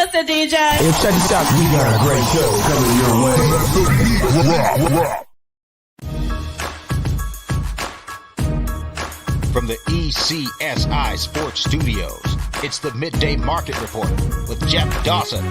What's the DJ? Hey, check this out. We got a great show coming your way. From the ECSI Sports Studios, it's the Midday Market Report with Jeff Dawson.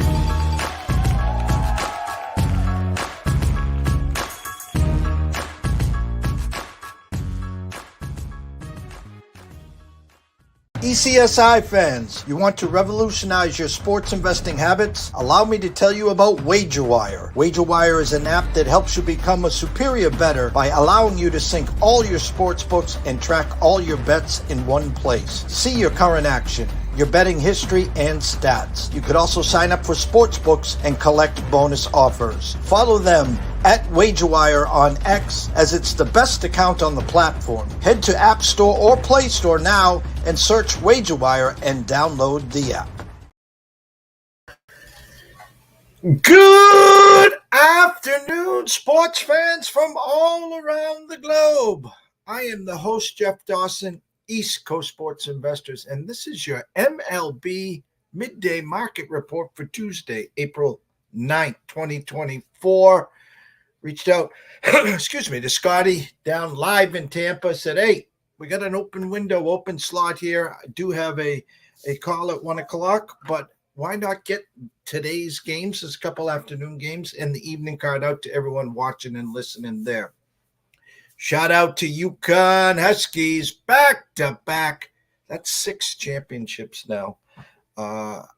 ECSI fans, you want to revolutionize your sports investing habits? Allow me to tell you about WagerWire. WagerWire is an app that helps you become a superior bettor by allowing you to sync all your sports books and track all your bets in one place. See your current action, your betting history, and stats. You could also sign up for sports books and collect bonus offers. Follow them at WagerWire on X, as it's the best account on the platform. Head to App Store or Play Store now and search WagerWire and download the app. Good afternoon, sports fans from all around the globe. I am the host, Jeff Dawson, East Coast Sports Investors, and this is your MLB Midday Market Report for Tuesday, April 9th, 2024. Reached out, to Scotty down live in Tampa, said, hey, we got an open slot here. I do have a call at 1 o'clock, but why not get today's games, there's a couple afternoon games, and the evening card out to everyone watching and listening there. Shout out to UConn Huskies, back-to-back. That's 6 championships now.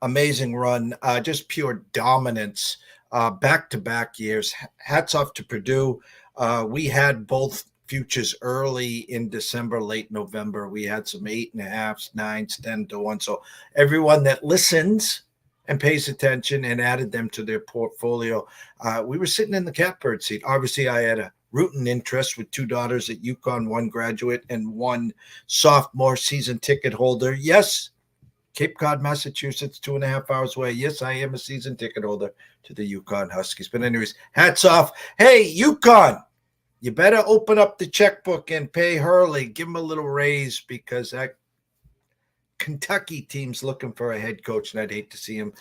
Amazing run, just pure dominance, back-to-back years. Hats off to Purdue. We had both futures early in December, late November. We had some 8.5s, 9s, 10-1. So everyone that listens and pays attention and added them to their portfolio, we were sitting in the catbird seat. Obviously, I had a rooting interest with 2 daughters at UConn, 1 graduate and 1 sophomore season ticket holder. Yes, Cape Cod, Massachusetts, 2.5 hours away. Yes, I am a season ticket holder to the UConn Huskies. But anyways, hats off. Hey, UConn, you better open up the checkbook and pay Hurley. Give him a little raise, because that Kentucky team's looking for a head coach, and I'd hate to see him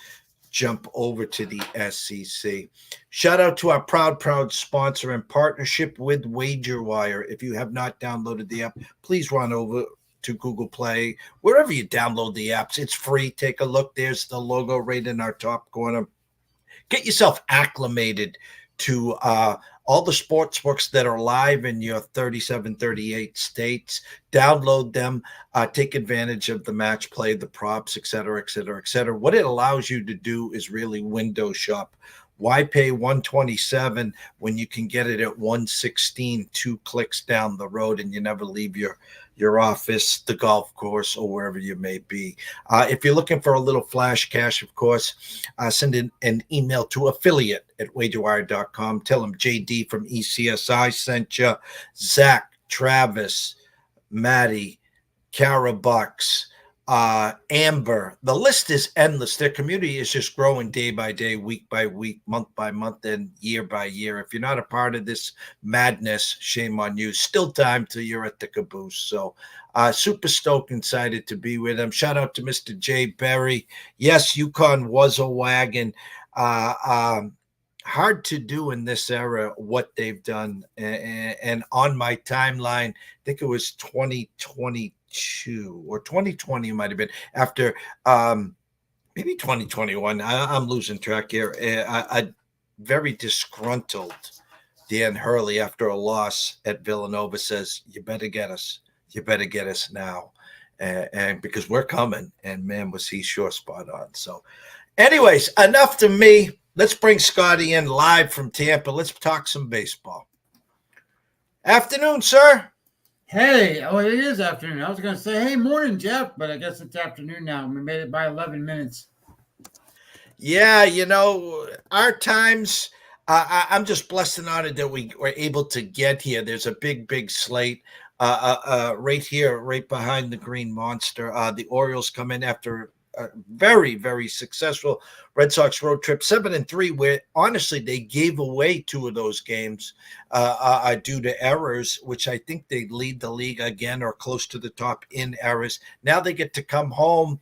jump over to the SEC. Shout out to our proud sponsor and partnership with WagerWire. If you have not downloaded the app, please run over to Google Play, wherever you download the apps. It's free. Take a look. There's the logo right in our top corner. Get yourself acclimated to all the sports books that are live in your 37, 38 states. Download them. Take advantage of the match play, the props, et cetera, et cetera, et cetera. What it allows you to do is really window shop. Why pay $127 when you can get it at $116, 2 clicks down the road, and you never leave your office, the golf course, or wherever you may be. If you're looking for a little flash cash, of course, send in an email to affiliate@wagerwire.com. Tell them JD from ECSI sent you. Zach, Travis, Maddie, Carabucks, Amber. The list is endless. Their community is just growing day by day, week by week, month by month, and year by year. If you're not a part of this madness, shame on you. Still time till you're at the caboose. So super stoked, excited to be with them. Shout out to Mr. Jay Berry. Yes, UConn was a wagon. Hard to do in this era what they've done. And on my timeline, I think it was 2022 or 2020 might have been, after maybe 2021. I'm losing track here. A very disgruntled Dan Hurley, after a loss at Villanova, says, you better get us. You better get us now. And because we're coming. And man, was he sure spot on. So anyways, enough to me. Let's bring Scotty in live from Tampa. Let's talk some baseball. Afternoon, sir. Hey, oh, it is afternoon. I was going to say, hey, morning, Jeff, but I guess it's afternoon now. We made it by 11 minutes. Yeah, our times, I'm just blessed and honored that we were able to get here. There's a big slate right here, right behind the Green Monster. The Orioles come in after a very, very successful Red Sox road trip, 7-3, where honestly they gave away 2 of those games due to errors, which I think they lead the league again or close to the top in errors. Now they get to come home.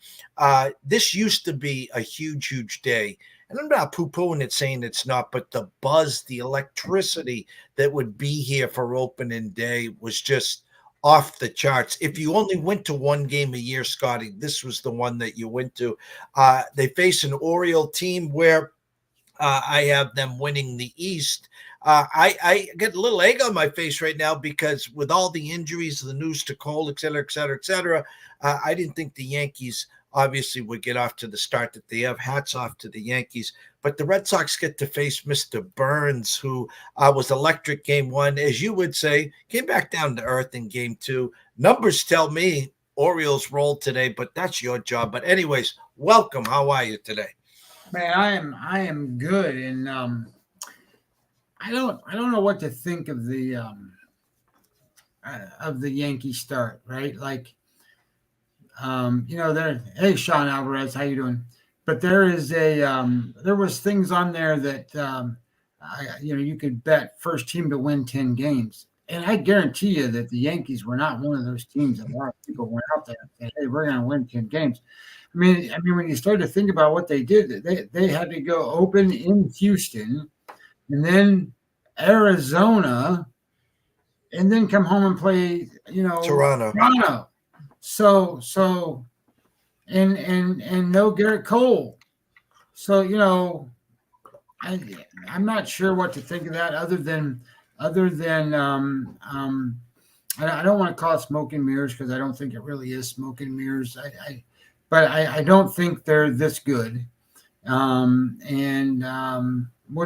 This used to be a huge, huge day. And I'm not poo-pooing it, saying it's not, but the buzz, the electricity that would be here for opening day was just off the charts. If you only went to one game a year, Scotty, this was the one that you went to. They face an Oriole team where I have them winning the East. I get a little egg on my face right now because with all the injuries, the news to Cole, et cetera, I didn't think the Yankees obviously would get off to the start that they have. Hats off to the Yankees. But the Red Sox get to face Mr. Burns, who was electric game 1, as you would say, came back down to earth in game 2. Numbers tell me Orioles rolled today, but that's your job. But anyways, welcome. How are you today? Man, I am good, and I don't know what to think of the Yankee start, right? Like, hey, Sean Alvarez, how you doing? But there was things on there that you could bet first team to win 10 games, and I guarantee you that the Yankees were not one of those teams that a lot of people went out there and said, hey, we're going to win 10 games. I mean, when you start to think about what they did, they had to go open in Houston, and then Arizona, and then come home and play, Toronto. So, and no Garrett Cole. So, I'm not sure what to think of that other than I don't want to call it smoke and mirrors because I don't think it really is smoke and mirrors. But I don't think they're this good. We'll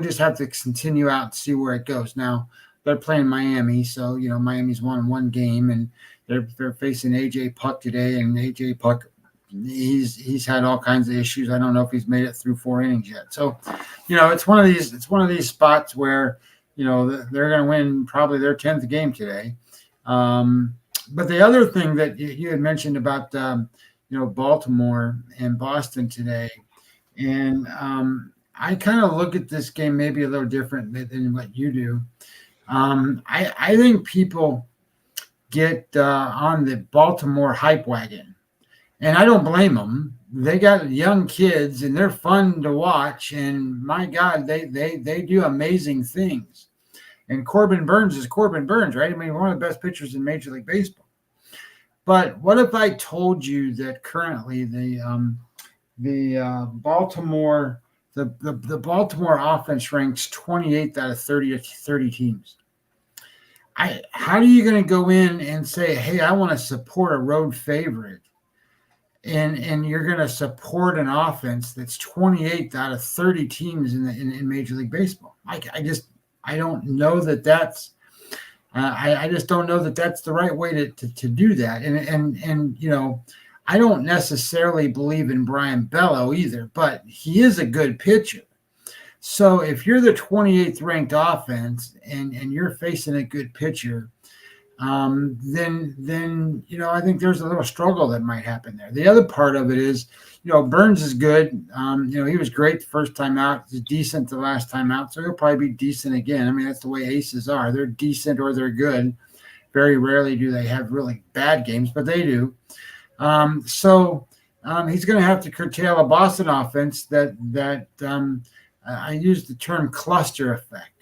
just have to continue out and see where it goes. Now they're playing Miami. So, Miami's won 1 game and they're facing AJ Puck today, and AJ Puck, he's had all kinds of issues. I don't know if he's made it through 4 innings yet. So, it's one of these spots where, they're going to win probably their 10th game today. But the other thing that you had mentioned about, Baltimore and Boston today, and I kind of look at this game maybe a little different than what you do. I think people get on the Baltimore hype wagon, and I don't blame them. They got young kids and they're fun to watch, and my God, they do amazing things. And Corbin Burns is Corbin Burns, right? I mean, one of the best pitchers in Major League Baseball. But what if I told you that currently the Baltimore offense ranks 28th out of 30 teams? How are you going to go in and say, hey, I want to support a road favorite, and you're going to support an offense that's 28th out of 30 teams in Major League Baseball? I don't know that that's I just don't know that that's the right way to do that. And I don't necessarily believe in Brian Bello either, but he is a good pitcher. So if you're the 28th ranked offense and you're facing a good pitcher, then I think there's a little struggle that might happen there. The other part of it is, Burns is good. He was great the first time out. He's decent the last time out, so he'll probably be decent again. I mean, that's the way aces are. They're decent or they're good. Very rarely do they have really bad games, but they do. So he's going to have to curtail a Boston offense that I use the term cluster effect.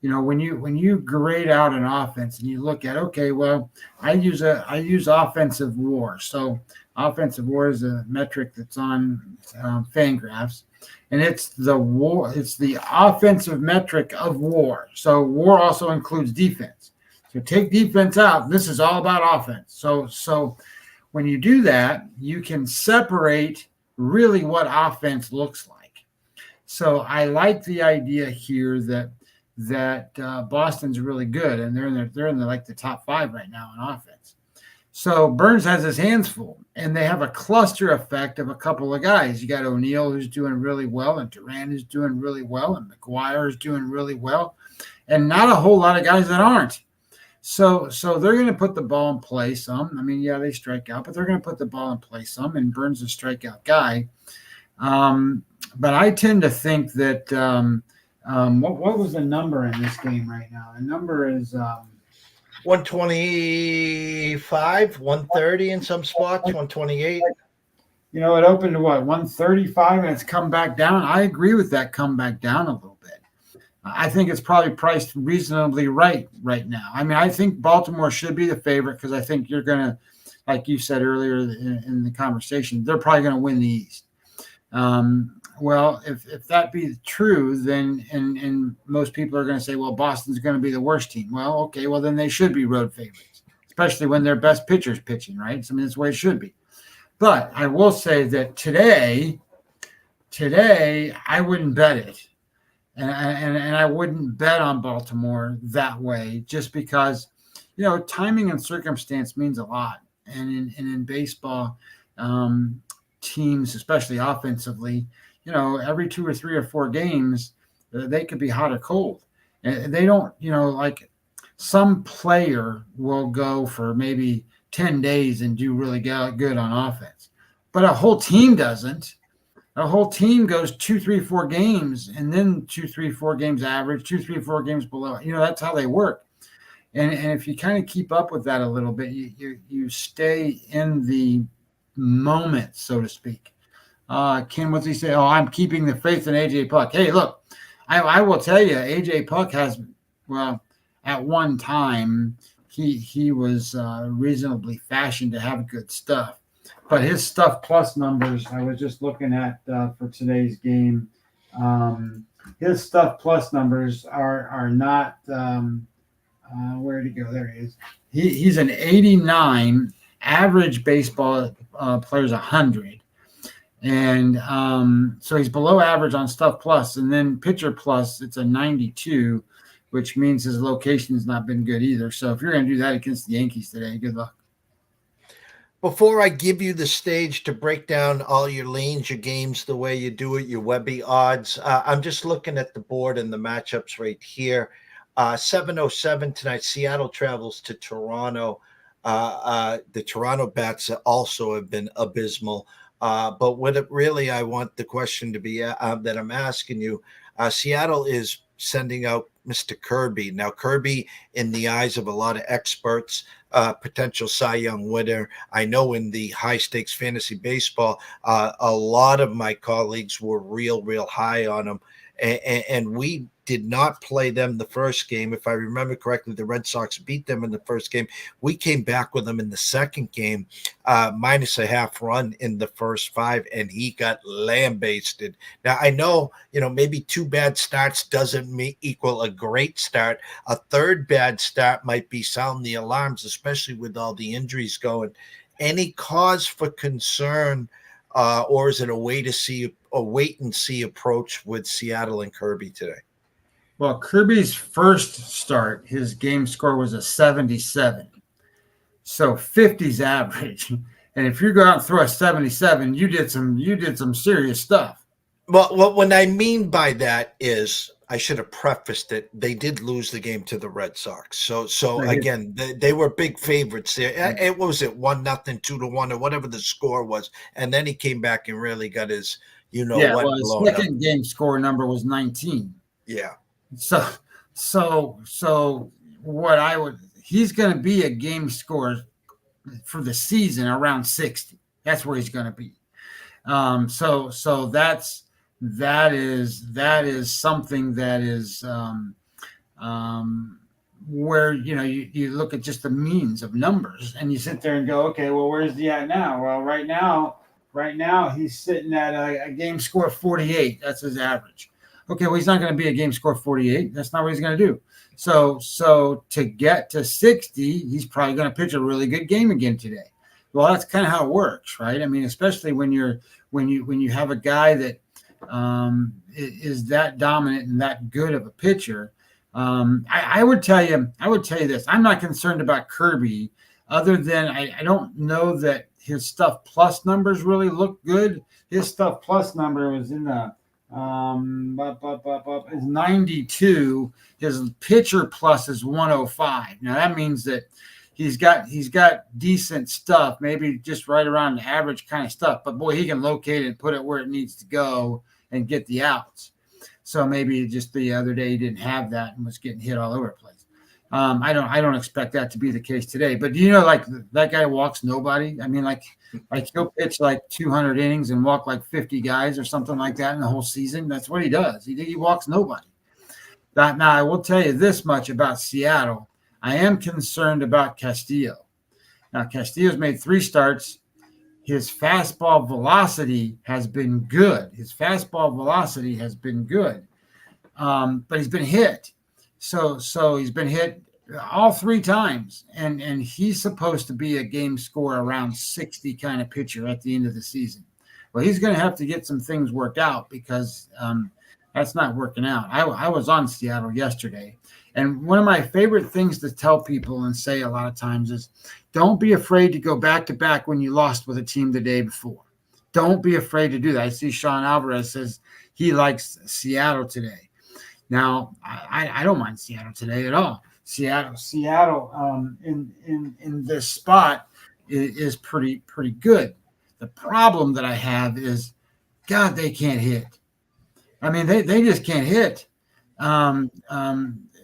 When you grade out an offense and you look at, okay, well, I use offensive WAR. So offensive WAR is a metric that's on Fangraphs, and it's the offensive metric of WAR. So WAR also includes defense. So take defense out. This is all about offense. So when you do that, you can separate really what offense looks like. So I like the idea here that Boston's really good, and they're in the top 5 right now in offense. So Burns has his hands full, and they have a cluster effect of a couple of guys. You got O'Neill, who's doing really well, and Durant is doing really well, and McGuire is doing really well, and not a whole lot of guys that aren't. So they're going to put the ball in play some. I mean, yeah, they strike out, but they're going to put the ball in play some. And Burns is a strikeout guy. But I tend to think that what was the number in this game right now? The number is 125, 130 in some spots, 128. It opened to what, 135, and it's come back down. I agree with that, come back down a little bit. I think it's probably priced reasonably right now. I mean, I think Baltimore should be the favorite because I think you're going to, like you said earlier in the conversation, they're probably going to win the East. Well, if that be true, then and most people are going to say, well, Boston's going to be the worst team. Well, okay, well, then they should be road favorites, especially when their best pitcher's pitching, right? So, I mean, that's the way it should be. But I will say that today, I wouldn't bet it. And I wouldn't bet on Baltimore that way just because, timing and circumstance means a lot. And in baseball, teams, especially offensively, every 2 or 3 or 4 games, they could be hot or cold. And they don't, like some player will go for maybe 10 days and do really good on offense. But a whole team doesn't. A whole team goes 2, 3, 4 games and then 2, 3, 4 games average, 2, 3, 4 games below. That's how they work. And if you kind of keep up with that a little bit, you stay in the moment, so to speak. Ken, what's he say? Oh, I'm keeping the faith in AJ Puck. Hey, look, I will tell you, AJ Puck has, well, at one time he was reasonably fashioned to have good stuff. But his stuff plus numbers, I was just looking at for today's game. His stuff plus numbers are not. Where'd he go? There he is. He's an 89. Average baseball player's 100, and so he's below average on stuff plus. And then pitcher plus, it's a 92, which means his location's not been good either. So if you're going to do that against the Yankees today, good luck. Before I give you the stage to break down all your lanes, your games, the way you do it, your WEBBIE odds, I'm just looking at the board and the matchups right here. 7:07 tonight, Seattle travels to Toronto. The Toronto bats also have been abysmal. But what it really, I want the question to be that I'm asking you, Seattle is sending out Mr. Kirby. Now, Kirby, in the eyes of a lot of experts, potential Cy Young winner. I know in the high stakes fantasy baseball, a lot of my colleagues were real high on him. And we did not play them the first game. If I remember correctly, the Red Sox beat them in the first game. We came back with them in the second game, minus a half run in the first 5, and he got lambasted. Now, I know, maybe 2 bad starts doesn't equal a great start. A third bad start might be sound the alarms, especially with all the injuries going. Any cause for concern, or is it a wait and see approach with Seattle and Kirby today? Well, Kirby's first start, his game score was a 77. So 50's average. And if you go out and throw a 77, you did some serious stuff. Well, what I mean by that is, I should have prefaced it, they did lose the game to the Red Sox. So again, they were big favorites there. It was 1-0, 2-1, or whatever the score was. And then he came back and really got his, his second game score number was 19. Yeah. So what he's going to be a game score for the season around 60. That's where he's going to be. So that is something that is where you look at just the means of numbers and you sit there and go, okay, well, where's he at now? Well, right now he's sitting at a game score of 48. That's his average. Okay, well, he's not going to be a game score 48. That's not what he's going to do. So to get to 60, he's probably going to pitch a really good game again today. Well, that's kind of how it works, right? I mean, especially when you have a guy that is that dominant and that good of a pitcher. I would tell you this. I'm not concerned about Kirby, other than I don't know that his stuff plus numbers really look good. His stuff plus number was in the is 92. His pitcher plus is 105. Now that means that he's got decent stuff, maybe just right around the average kind of stuff. But boy, he can locate it and put it where it needs to go and get the outs. So maybe just the other day he didn't have that and was getting hit all over the place. I don't expect that to be the case today. But do you know, like, that guy walks nobody? I mean, like he'll pitch like 200 innings and walk like 50 guys or something like that in the whole season. That's what he does. He walks nobody. Now, I will tell you this much about Seattle. I am concerned about Castillo. Now, Castillo's made 3 starts. His fastball velocity has been good. But he's been hit. So he's been hit all 3 times, and he's supposed to be a game score around 60 kind of pitcher at the end of the season. Well, he's going to have to get some things worked out because that's not working out. I was on Seattle yesterday, and one of my favorite things to tell people and say a lot of times is, don't be afraid to go back-to-back when you lost with a team the day before. Don't be afraid to do that. I see Sean Alvarez says he likes Seattle today. Now, I don't mind Seattle today at all. Seattle in this spot is pretty good. The problem that I have is, God, they can't hit. I mean, they just can't hit.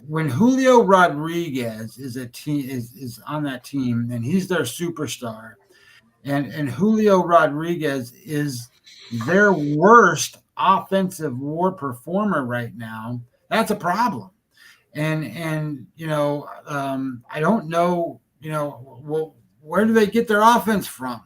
When Julio Rodriguez is on that team, and he's their superstar, and Julio Rodriguez is their worst offensive WAR performer right now, that's a problem. And I don't know, well, where do they get their offense from?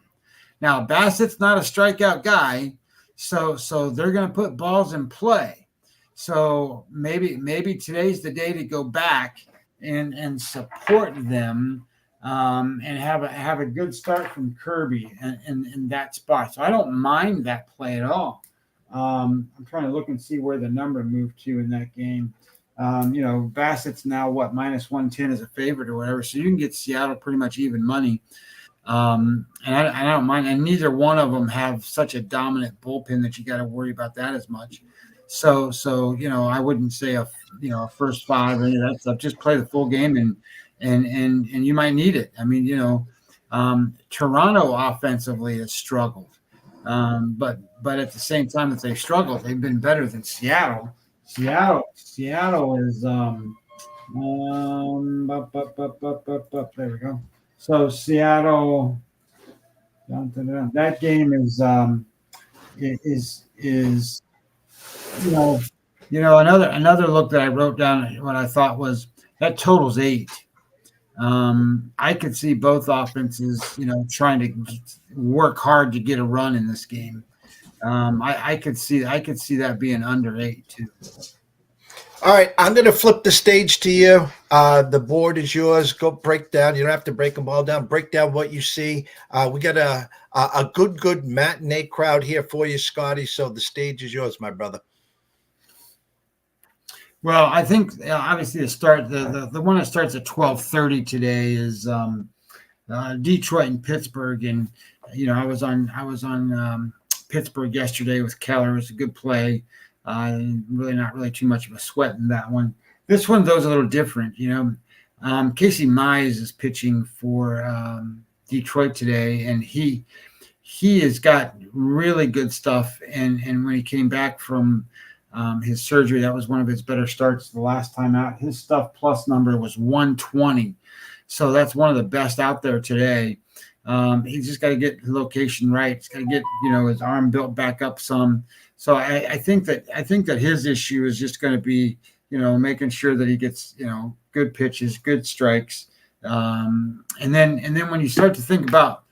Now, Bassett's not a strikeout guy, so they're going to put balls in play. So maybe today's the day to go back and support them and have a good start from Kirby in that spot. So I don't mind that play at all. I'm trying to look and see where the number moved to in that game. Bassett's now minus 110 as a favorite or whatever. So you can get Seattle pretty much even money. And I don't mind. And neither one of them have such a dominant bullpen that you got to worry about that as much. So I wouldn't say a first 5 or any of that stuff. Just play the full game and you might need it. I mean, Toronto offensively has struggled. But at the same time that they've struggled, they've been better than Seattle. Seattle is there we go. So Seattle, that game is another look that I wrote down. What I thought was that totals 8. I could see both offenses, trying to work hard to get a run in this game. I could see that being under 8 too. All right, I'm going to flip the stage to you. The board is yours. Go break down. You don't have to break them all down. Break down what you see. We got a good matinee crowd here for you, Scotty. So the stage is yours, my brother. Well, I think obviously the one that starts at 12:30 today is Detroit and Pittsburgh, and I was on Pittsburgh yesterday with Keller. It was a good play. Really not really too much of a sweat in that one. This one, though, is a little different. Casey Mize is pitching for Detroit today, and he has got really good stuff. And when he came back from his surgery, that was one of his better starts the last time out. His stuff plus number was 120. So that's one of the best out there today. He's just got to get the location right. He's got to get, his arm built back up some. So I think that his issue is just going to be, making sure that he gets, good pitches, good strikes. And then when you start to think about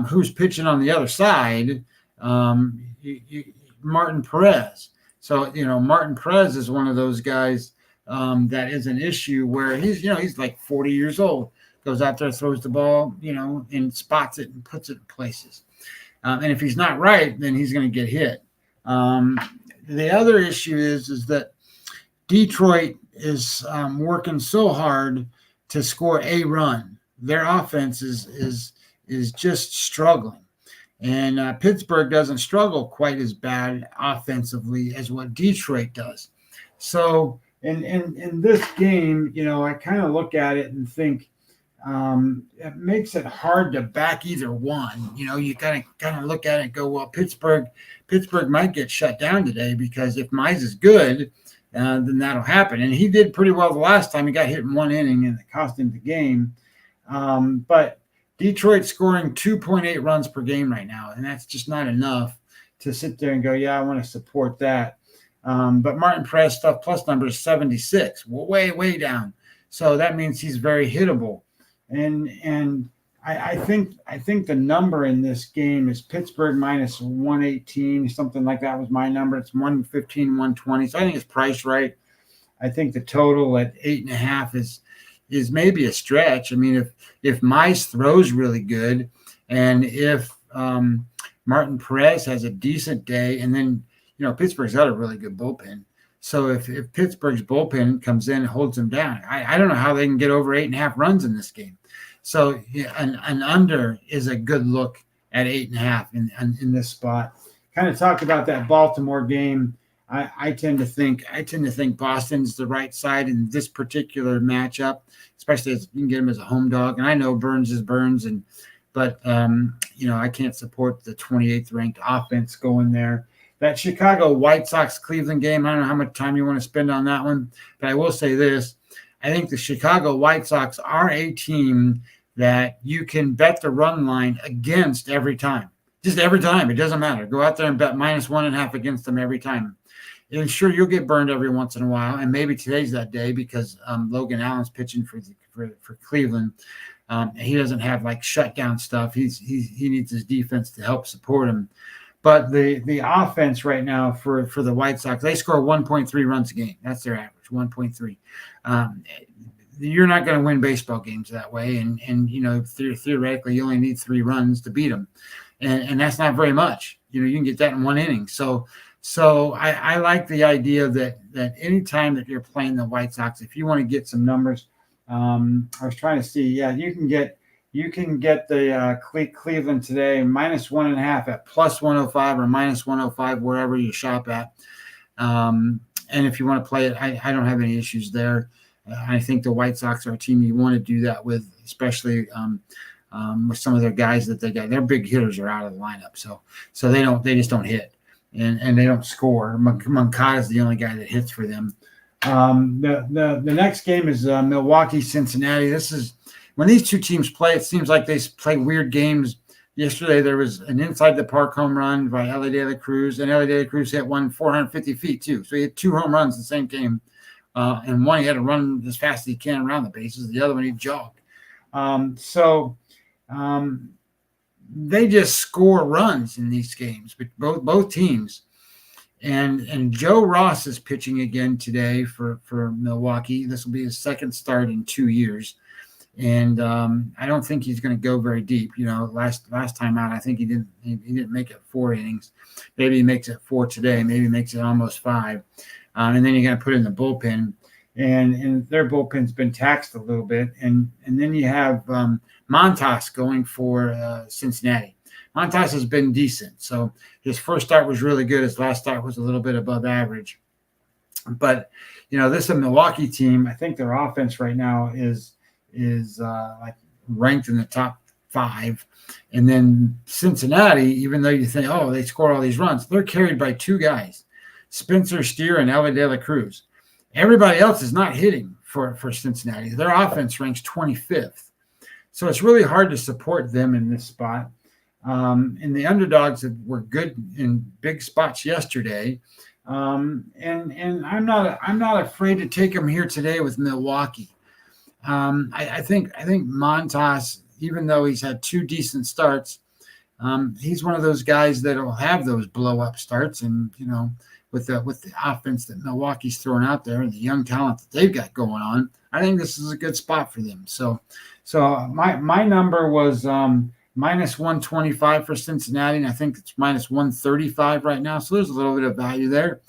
who's pitching on the other side, Martin Perez. So, Martin Perez is one of those guys that is an issue where he's like 40 years old, goes out there, throws the ball, and spots it and puts it in places. And if he's not right, then he's going to get hit. The other issue is that Detroit is working so hard to score a run. Their offense is just struggling. And Pittsburgh doesn't struggle quite as bad offensively as what Detroit does. So in this game, I kind of look at it and think it makes it hard to back either one. You kind of look at it and go, well, Pittsburgh might get shut down today because if Mize is good, then that'll happen. And he did pretty well the last time. He got hit in one inning and it cost him the game. But Detroit scoring 2.8 runs per game right now, and that's just not enough to sit there and go, yeah, I want to support that. But Martin Perez stuff plus number is 76, way down. So that means he's very hittable. And I think the number in this game is Pittsburgh minus 118, something like that was my number. It's 115, 120. So I think it's priced right. I think the total at 8.5 is maybe a stretch. I mean, if Mize throws really good, and if Martin Perez has a decent day, and then Pittsburgh's got a really good bullpen. So if Pittsburgh's bullpen comes in and holds them down, I don't know how they can get over 8.5 runs in this game. So an under is a good look at 8.5 in this spot. Kind of talked about that Baltimore game. I tend to think Boston's the right side in this particular matchup, especially as you can get him as a home dog. And I know Burns is Burns, but I can't support the 28th ranked offense going there. That Chicago White Sox Cleveland game, I don't know how much time you want to spend on that one, but I will say this. I think the Chicago White Sox are a team that you can bet the run line against every time. Just every time. It doesn't matter. Go out there and bet minus 1.5 against them every time. And sure, you'll get burned every once in a while, and maybe today's that day because Logan Allen's pitching for Cleveland. He doesn't have like shutdown stuff. He needs his defense to help support him. But the offense right now for the White Sox, they score 1.3 runs a game. That's their average, 1.3. You're not going to win baseball games that way, and theoretically you only need 3 runs to beat them, and that's not very much. You can get that in one inning. So I like the idea that any time that you're playing the White Sox, if you want to get some numbers, I was trying to see. Yeah, you can get the Cleveland today minus 1.5 at plus 105 or minus 105 wherever you shop at. And if you want to play it, I don't have any issues there. I think the White Sox are a team you want to do that with, especially with some of their guys that they got. Their big hitters are out of the lineup, so they just don't hit and they don't score. Moncada is the only guy that hits for them. The next game is Milwaukee Cincinnati. This is when these two teams play. It seems like they play weird games. Yesterday there was an inside the park home run by Elly De La Cruz, and Elly De La Cruz hit one 450 feet too. So he had 2 home runs in the same game. And one he had to run as fast as he can around the bases. The other one he jogged. They just score runs in these games, but both teams. And Joe Ross is pitching again today for Milwaukee. This will be his second start in 2 years. And I don't think he's going to go very deep. Last time out, I think he didn't make it 4 innings. Maybe he makes it 4 today. Maybe he makes it almost 5. And then you're going to put in the bullpen, and their bullpen's been taxed a little bit. And then you have Montas going for Cincinnati. Montas has been decent. So his first start was really good. His last start was a little bit above average. But, this is a Milwaukee team. I think their offense right now is like ranked in the top 5. And then Cincinnati, even though you think, oh, they scored all these runs, they're carried by 2 guys. Spencer Steer and Elly De La Cruz. Everybody else is not hitting for Cincinnati. Their offense ranks 25th. So it's really hard to support them in this spot. And the underdogs that were good in big spots yesterday. And I'm not afraid to take them here today with Milwaukee. I think Montas, even though he's had 2 decent starts, he's one of those guys that will have those blow up starts. And, with the offense that Milwaukee's throwing out there and the young talent that they've got going on, I think this is a good spot for them. So my number was minus 125 for Cincinnati, and I think it's minus 135 right now. So there's a little bit of value there,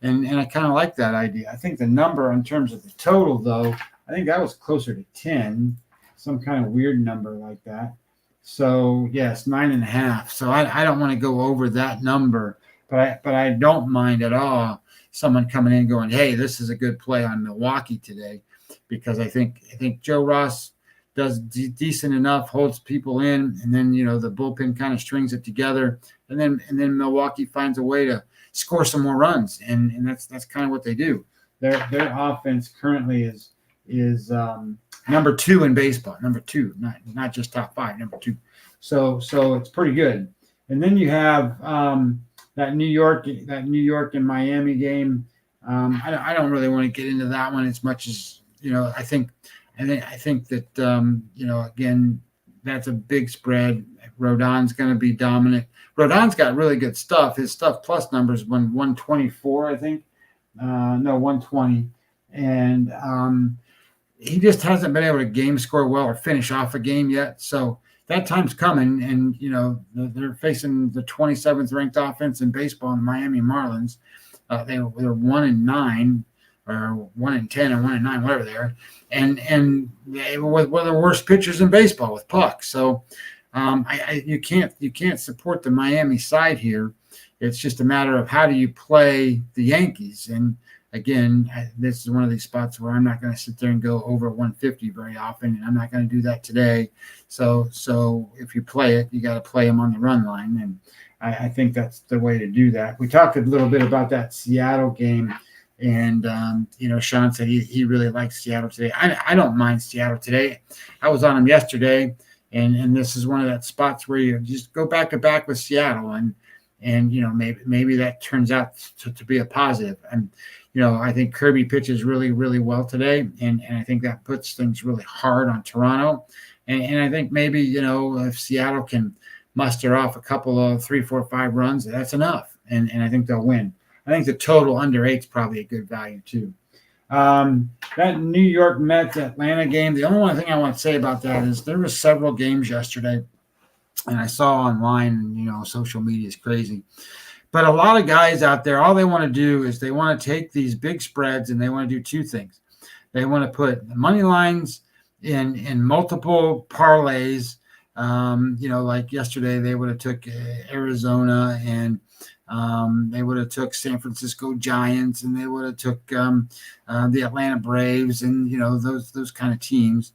and I kind of like that idea. I think the number in terms of the total, though, I think that was closer to 10, some kind of weird number like that. So yes, 9.5. So I don't want to go over that number, but I don't mind at all someone coming in going, hey, this is a good play on Milwaukee today, because I think Joe Ross does decent enough, holds people in, and then the bullpen kind of strings it together, and then Milwaukee finds a way to score some more runs, and that's kind of what they do. Their offense currently is number 2 in baseball, number 2, not just top 5, number 2. So it's pretty good. And then you have that New York and Miami game. I don't really want to get into that one as much as I think that again, that's a big spread. Rodon's going to be dominant. Rodon's got really good stuff. His stuff plus numbers won 124, I think. 120, and he just hasn't been able to game score well or finish off a game yet. So that time's coming, and they're facing the 27th ranked offense in baseball, in the Miami Marlins. They're 1-9, or 1-10, or 1-9, whatever they are, and they were one of the worst pitchers in baseball with Puck. So you can't support the Miami side here. It's just a matter of how do you play the Yankees. And again, this is one of these spots where I'm not going to sit there and go over 150 very often, and I'm not going to do that today. So if you play it, you got to play them on the run line, and I think that's the way to do that. We talked a little bit about that Seattle game, and Sean said he really likes Seattle today. I don't mind Seattle today. I was on them yesterday, and this is one of that spots where you just go back to back with Seattle, and maybe that turns out to be a positive. And I think Kirby pitches really, really well today, and I think that puts things really hard on Toronto. And I think maybe if Seattle can muster off a couple of 3, 4, 5 runs, that's enough, and I think they'll win. I think the total under 8 is probably a good value too. That New York Mets Atlanta game, the only one thing I want to say about that is there were several games yesterday, and I saw online, social media is crazy. But a lot of guys out there, all they want to do is they want to take these big spreads and they want to do 2 things. They want to put money lines in multiple parlays. Like yesterday, they would have took Arizona, and they would have took San Francisco Giants, and they would have took the Atlanta Braves, and those kind of teams,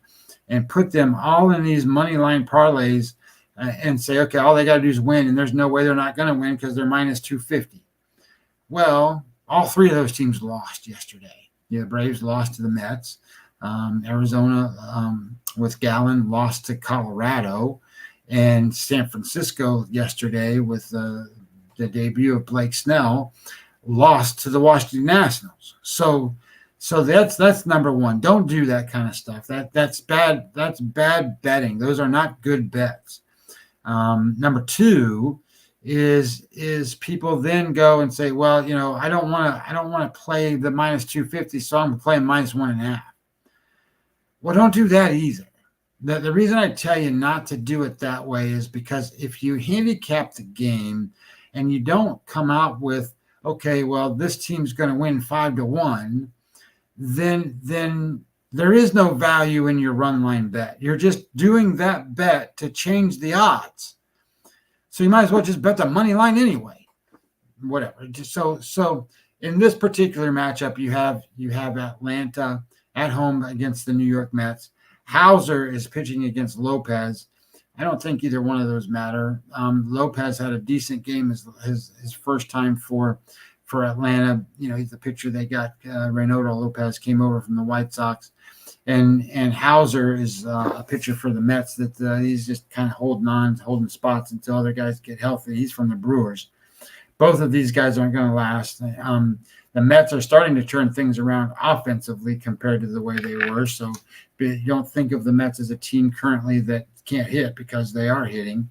and put them all in these money line parlays. And say, okay, all they got to do is win, and there's no way they're not going to win because they're minus 250. Well, all 3 of those teams lost yesterday. The Braves lost to the Mets. Arizona with Gallen lost to Colorado, and San Francisco yesterday with the debut of Blake Snell lost to the Washington Nationals. So that's number 1. Don't do that kind of stuff. That's bad. That's bad betting. Those are not good bets. Number 2 is people then go and say, well, I don't want to play the minus 250, so I'm playing minus 1.5. Well, don't do that either. The reason I tell you not to do it that way is because if you handicap the game and you don't come out with, okay, well, this team's going to win 5-1, then there is no value in your run line bet. You're just doing that bet to change the odds. So you might as well just bet the money line anyway. Whatever. So in this particular matchup, you have Atlanta at home against the New York Mets. Hauser is pitching against Lopez. I don't think either one of those matter. Lopez had a decent game his first time for Atlanta. He's the pitcher they got. Reynaldo Lopez came over from the White Sox. And Hauser is a pitcher for the Mets that he's just kind of holding spots until other guys get healthy. He's from the Brewers. Both of these guys aren't going to last. The Mets are starting to turn things around offensively compared to the way they were. So you don't think of the Mets as a team currently that can't hit, because they are hitting.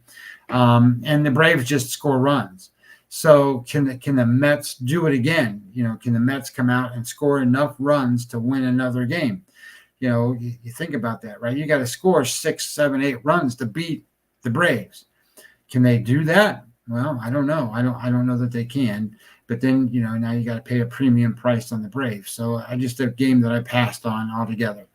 And the Braves just score runs. So can the Mets do it again? Can the Mets come out and score enough runs to win another game? You think about that, right? You got to score 6, 7, 8 runs to beat the Braves. Can they do that? Well, I don't know. I don't know that they can. But then, now you got to pay a premium price on the Braves. So just a game that I passed on altogether.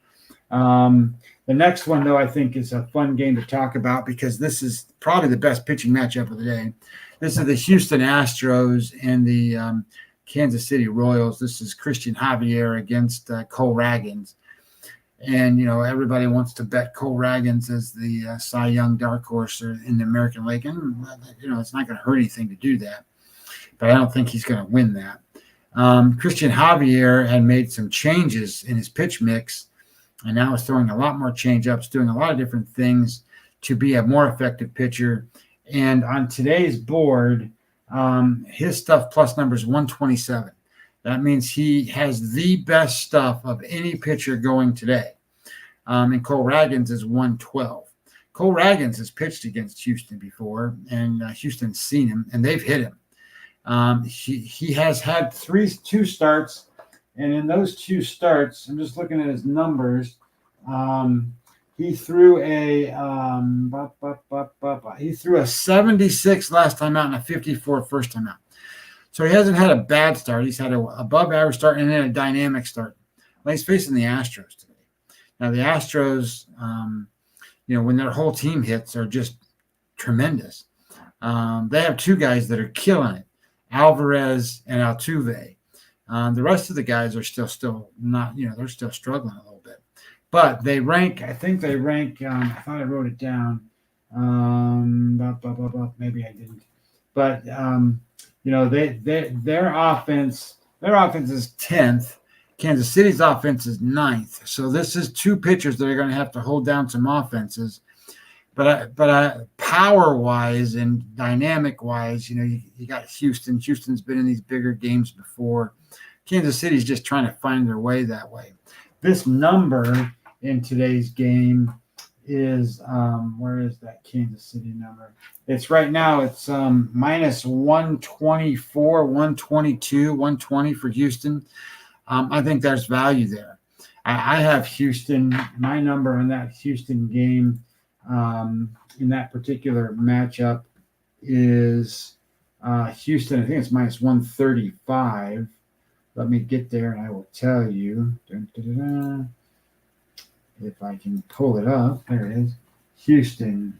The next one, though, I think is a fun game to talk about because this is probably the best pitching matchup of the day. This is the Houston Astros and the Kansas City Royals. This is Christian Javier against Cole Ragans. And, everybody wants to bet Cole Ragans as the Cy Young dark horse in the American League. And, it's not going to hurt anything to do that. But I don't think he's going to win that. Christian Javier had made some changes in his pitch mix, and now is throwing a lot more change-ups, doing a lot of different things to be a more effective pitcher. And on today's board, his stuff plus number is 127. That means he has the best stuff of any pitcher going today. And Cole Ragans is 112. Cole Ragans has pitched against Houston before, and Houston's seen him, and they've hit him. He has had two starts, and in those two starts, I'm just looking at his numbers. He threw a 76 last time out and a 54 first time out. So he hasn't had a bad start. He's had an above average start and then a dynamic start. Well, he's facing the Astros today. Now the Astros, when their whole team hits, are just tremendous. They have two guys that are killing it, Alvarez and Altuve. The rest of the guys are still not, they're still struggling a little bit. But they rank, I thought I wrote it down. Maybe I didn't. But, their offense is 10th. Kansas City's offense is 9th. So this is two pitchers that are going to have to hold down some offenses. But power-wise and dynamic-wise, you got Houston. Houston's been in these bigger games before. Kansas City's just trying to find their way that way. This number in today's game is where is that Kansas City number? It's right now. It's minus 124, 122, 120 for Houston. I think there's value there. I have Houston. My number on that Houston game in that particular matchup is Houston. I think it's minus 135. Let me get there and I will tell you. If I can pull it up. There it is. Houston.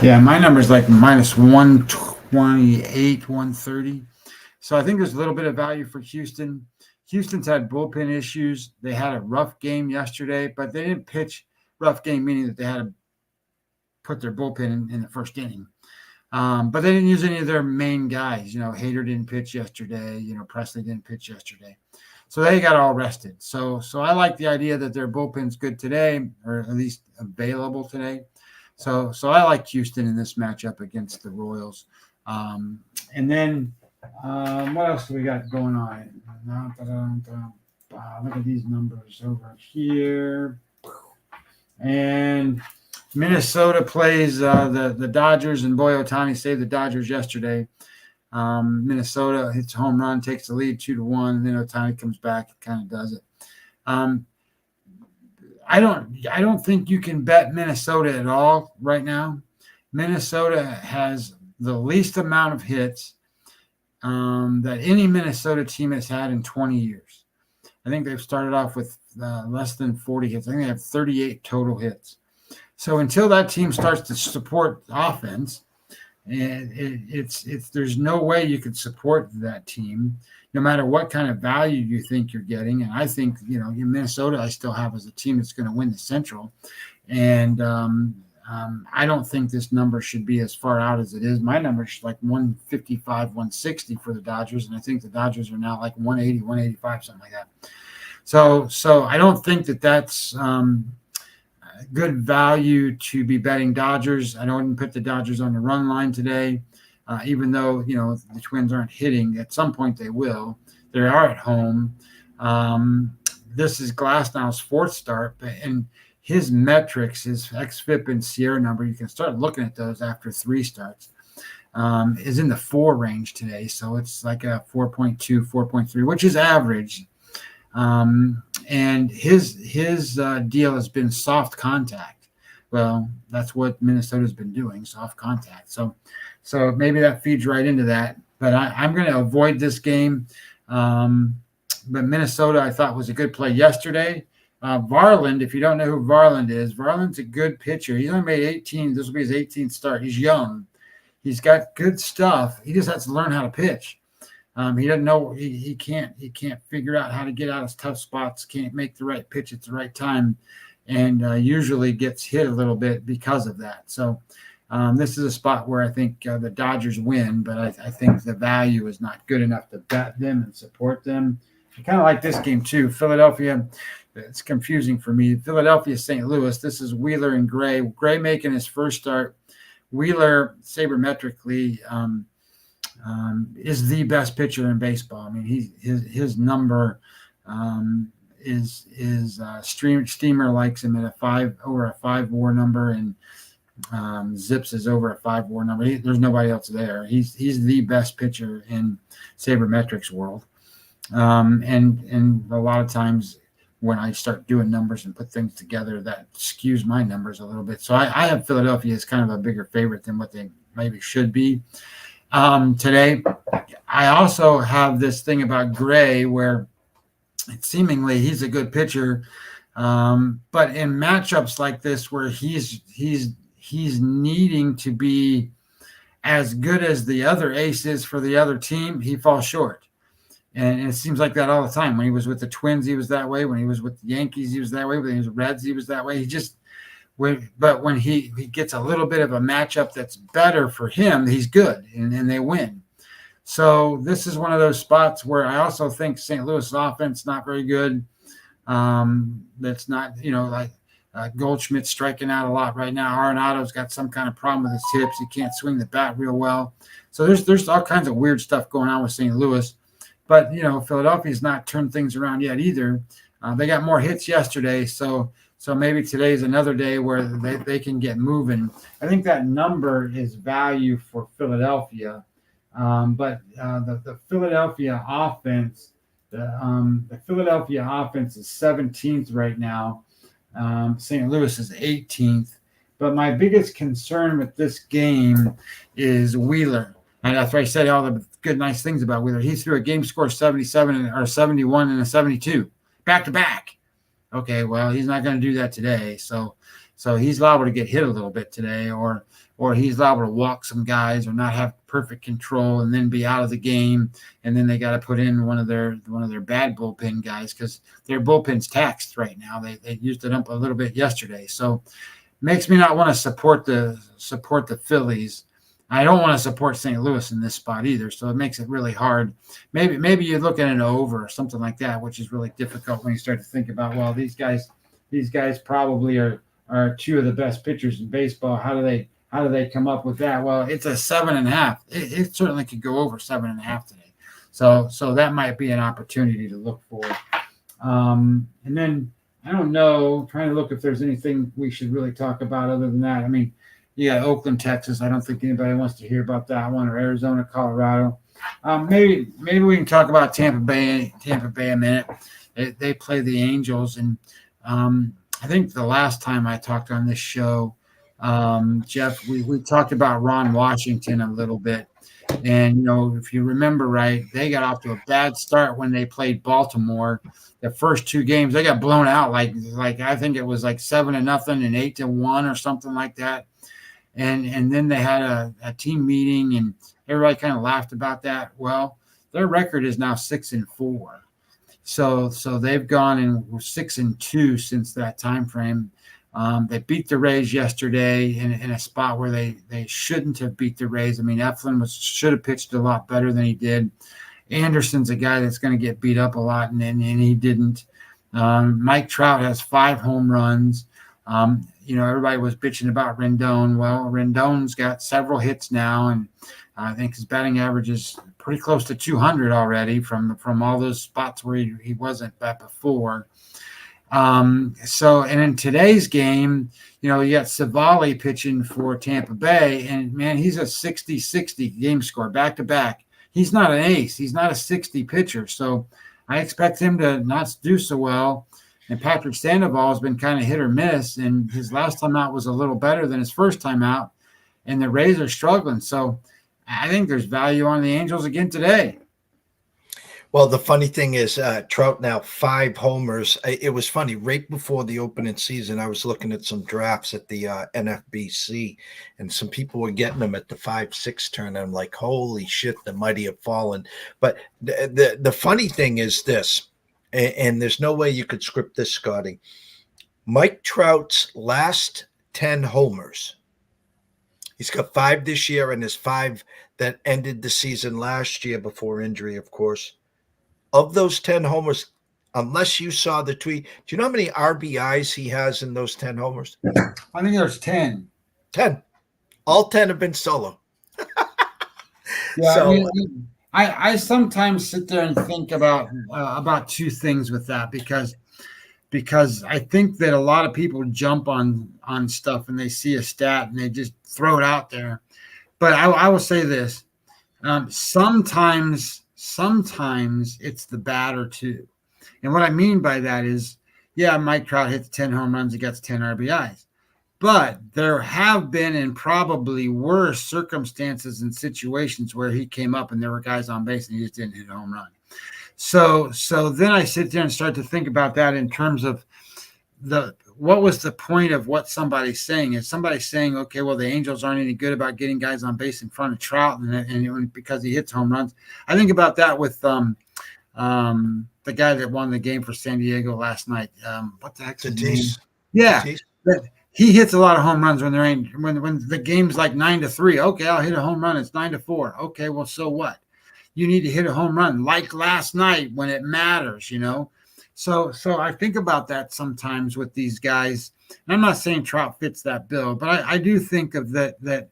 Yeah, my number is like minus 128, 130. So I think there's a little bit of value for Houston. Houston's had bullpen issues. They had a rough game yesterday, but they didn't pitch rough game, meaning that they had to put their bullpen in the first inning. But they didn't use any of their main guys. Hader didn't pitch yesterday. Presley didn't pitch yesterday. So they got all rested. So I like the idea that their bullpen's good today, or at least available today. So I like Houston in this matchup against the Royals. And then what else do we got going on? Look at these numbers over here. And Minnesota plays the Dodgers, and boy, Ohtani saved the Dodgers yesterday. Minnesota hits a home run, takes the lead 2-1, and then Ohtani comes back and kind of does it. I don't think you can bet Minnesota at all right now. Minnesota has the least amount of hits that any Minnesota team has had in 20 years. I think they've started off with less than 40 hits. I think they have 38 total hits. So until that team starts to support offense, there's no way you could support that team, no matter what kind of value you think you're getting. And I think, Minnesota, I still have as a team that's going to win the Central. And I don't think this number should be as far out as it is. My number is like 155, 160 for the Dodgers. And I think the Dodgers are now like 180, 185, something like that. So I don't think that's good value to be betting Dodgers. I wouldn't put the Dodgers on the run line today, even though, the Twins aren't hitting. At some point they will. They are at home. This is Glasnow's fourth start, and his metrics, his xFIP and Sierra number, you can start looking at those after 3 starts, is in the 4 range today. So it's like a 4.2, 4.3, which is average. And his deal has been soft contact. Well, that's what Minnesota's been doing, soft contact. So maybe that feeds right into that. But I'm going to avoid this game. Minnesota, I thought, was a good play yesterday. Varland, if you don't know who Varland is, Varland's a good pitcher. He's only made 18. This will be his 18th start. He's young. He's got good stuff. He just has to learn how to pitch. He doesn't know. He can't figure out how to get out of tough spots. Can't make the right pitch at the right time, and usually gets hit a little bit because of that. So this is a spot where I think the Dodgers win, but I think the value is not good enough to bet them and support them. I kind of like this game too. Philadelphia. It's confusing for me. Philadelphia, St. Louis. This is Wheeler and Gray. Gray making his first start. Wheeler, sabermetrically, is the best pitcher in baseball. I mean, his number is Steamer likes him at over a 5 WAR number, and Zips is over a 5 WAR number. There's nobody else there. He's the best pitcher in sabermetrics world, and a lot of times when I start doing numbers and put things together, that skews my numbers a little bit. So I have Philadelphia as kind of a bigger favorite than what they maybe should be. Today, I also have this thing about Gray where seemingly he's a good pitcher, but in matchups like this where he's needing to be as good as the other ace is for the other team, he falls short. And it seems like that all the time. When he was with the Twins, he was that way. When he was with the Yankees, he was that way. When he was with Reds, he was that way. But when he gets a little bit of a matchup that's better for him, he's good, and they win. So this is one of those spots where I also think St. Louis offense not very good. That's not, like Goldschmidt's striking out a lot right now. Arenado's got some kind of problem with his hips. He can't swing the bat real well. So there's all kinds of weird stuff going on with St. Louis. But, Philadelphia's not turned things around yet either. They got more hits yesterday, so maybe today's another day where they can get moving. I think that number is value for Philadelphia. But the Philadelphia offense, the Philadelphia offense is 17th right now. St. Louis is 18th. But my biggest concern with this game is Wheeler. And that's why I said all the good, nice things about Wheeler. He threw a game score 77 or 71 and a 72 back to back. Okay, well, he's not going to do that today. So he's liable to get hit a little bit today, or he's liable to walk some guys or not have perfect control and then be out of the game. And then they got to put in one of their bad bullpen guys because their bullpen's taxed right now. They used it up a little bit yesterday. So makes me not want to support the Phillies. I don't want to support St. Louis in this spot either, so it makes it really hard. Maybe you're looking at an over or something like that, which is really difficult when you start to think about, well, these guys probably are two of the best pitchers in baseball. How do they come up with that? Well, it's a 7.5. It certainly could go over 7.5 today. So that might be an opportunity to look for. And then I don't know, trying to look if there's anything we should really talk about other than that. I mean, yeah, Oakland, Texas. I don't think anybody wants to hear about that one, or Arizona, Colorado. Maybe we can talk about Tampa Bay a minute. They play the Angels, and I think the last time I talked on this show, Jeff, we talked about Ron Washington a little bit. And, if you remember right, they got off to a bad start when they played Baltimore. The first 2 games, they got blown out like I think it was like 7-0 and 8-1 or something like that. And then they had a team meeting, and everybody kind of laughed about that. Well, their record is now 6-4. So they've gone and were 6-2 since that time frame. They beat the Rays yesterday in a spot where they shouldn't have beat the Rays. I mean, Eflin should have pitched a lot better than he did. Anderson's a guy that's going to get beat up a lot, and he didn't. Mike Trout has 5 home runs. Everybody was bitching about Rendon. Well, Rendon's got several hits now, and I think his batting average is pretty close to 200 already from all those spots where he wasn't that before. And in today's game, you got Savali pitching for Tampa Bay, and man, he's a 60-60 game score back to back. He's not an ace. He's not a 60 pitcher. So I expect him to not do so well. And Patrick Sandoval has been kind of hit or miss, and his last time out was a little better than his first time out, and the Rays are struggling. So I think there's value on the Angels again today. Well, the funny thing is, Trout now 5 homers. It was funny. Right before the opening season, I was looking at some drafts at the NFBC, and some people were getting them at the 5-6 turn. And I'm like, holy shit, the mighty have fallen. But the funny thing is this, and there's no way you could script this, Scotty. Mike Trout's last 10 homers. He's got 5 this year, and his 5 that ended the season last year before injury, of course. Of those 10 homers, unless you saw the tweet, do you know how many RBIs he has in those 10 homers? I think there's 10. 10. All 10 have been solo. Yeah, So, I sometimes sit there and think about two things with that because I think that a lot of people jump on stuff and they see a stat and they just throw it out there. But I will say this: sometimes it's the batter too. And what I mean by that is, yeah, Mike Trout hits 10 home runs, he gets 10 RBIs. But there have been and probably worse circumstances and situations where he came up and there were guys on base and he just didn't hit a home run. So then I sit there and start to think about that in terms of what was the point of what somebody's saying? Is somebody saying, okay, well, the Angels aren't any good about getting guys on base in front of Trout and because he hits home runs? I think about that with the guy that won the game for San Diego last night. What the heck's his name? Yeah. He hits a lot of home runs when when the game's like 9-3. Okay, I'll hit a home run. It's 9-4. Okay, well, so what? You need to hit a home run like last night when it matters, you know? So I think about that sometimes with these guys. And I'm not saying Trout fits that bill, but I do think of that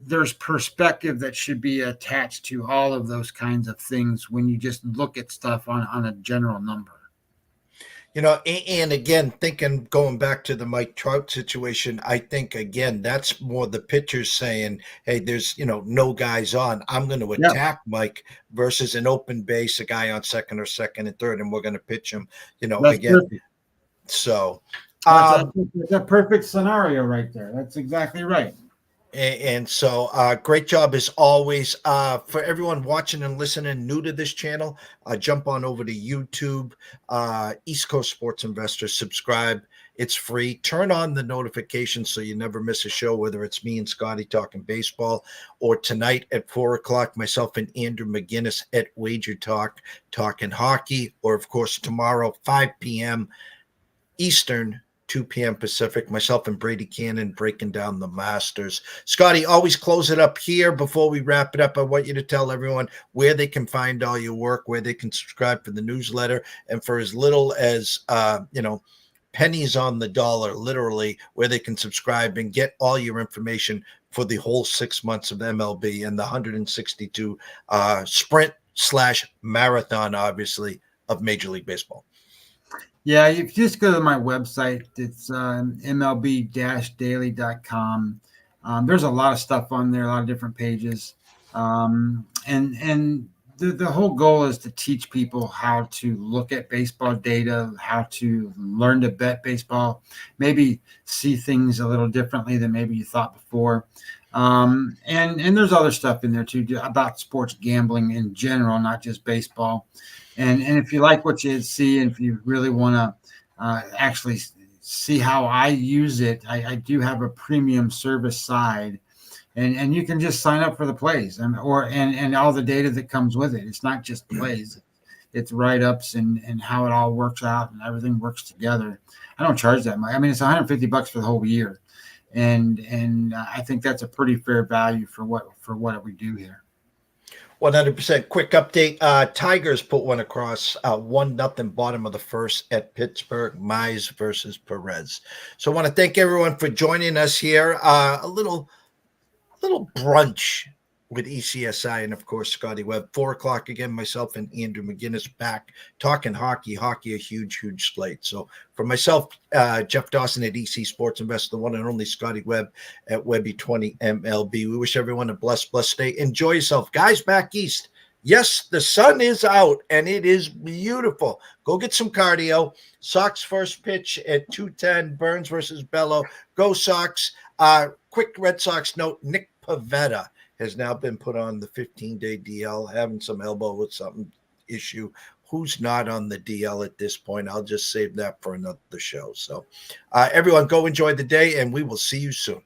there's perspective that should be attached to all of those kinds of things when you just look at stuff on a general number. you know, and again, going back to the Mike Trout situation, I think, again, that's more the pitchers saying, hey, there's, no guys on. I'm going to attack Mike versus an open base, a guy on second and third, and we're going to pitch him, That's again. perfect. So that's a perfect scenario right there. That's exactly right. And so great job as always. For everyone watching and listening new to this channel, jump on over to YouTube, East Coast Sports Investors, subscribe. It's free. Turn on the notifications so you never miss a show, whether it's me and Scotty talking baseball, or tonight at 4:00, myself and Andrew McGinnis at Wager Talk talking hockey, or of course tomorrow 5 p.m. Eastern, 2 p.m. Pacific, myself and Brady Kannon breaking down the Masters. Scotty, always close it up here. Before we wrap it up, I want you to tell everyone where they can find all your work, where they can subscribe for the newsletter, and for as little as, pennies on the dollar, literally, where they can subscribe and get all your information for the whole 6 months of MLB and the 162 sprint/marathon, obviously, of Major League Baseball. Yeah, you just go to my website. It's MLB-daily.com. There's a lot of stuff on there, a lot of different pages. And the whole goal is to teach people how to look at baseball data, how to learn to bet baseball, maybe see things a little differently than maybe you thought before. And there's other stuff in there too about sports gambling in general, not just baseball. And if you like what you see, and if you really want to actually see how I use it, I do have a premium service side, and you can just sign up for the plays and all the data that comes with it. It's not just plays; it's write-ups and how it all works out and everything works together. I don't charge that much. I mean, it's $150 for the whole year, and I think that's a pretty fair value for what we do here. 100%. Quick update. Tigers put one across 1-0 bottom of the first at Pittsburgh. Mize versus Perez. So I want to thank everyone for joining us here. A little brunch with ECSI and, of course, Scotty Webb. 4:00 again, myself and Andrew McGinnis back talking hockey, a huge slate. So for myself, Jeff Dawson at EC Sports Investor, the one and only Scotty Webb at WEBBIE 20 MLB. We wish everyone a blessed day. Enjoy yourself. Guys back east, yes, the sun is out and it is beautiful. Go get some cardio. Sox first pitch at 2:10, Burns versus Bello. Go Sox. Quick Red Sox note, Nick Pivetta has now been put on the 15-day DL, having some elbow with something issue. Who's not on the DL at this point? I'll just save that for another show. So everyone, go enjoy the day, and we will see you soon.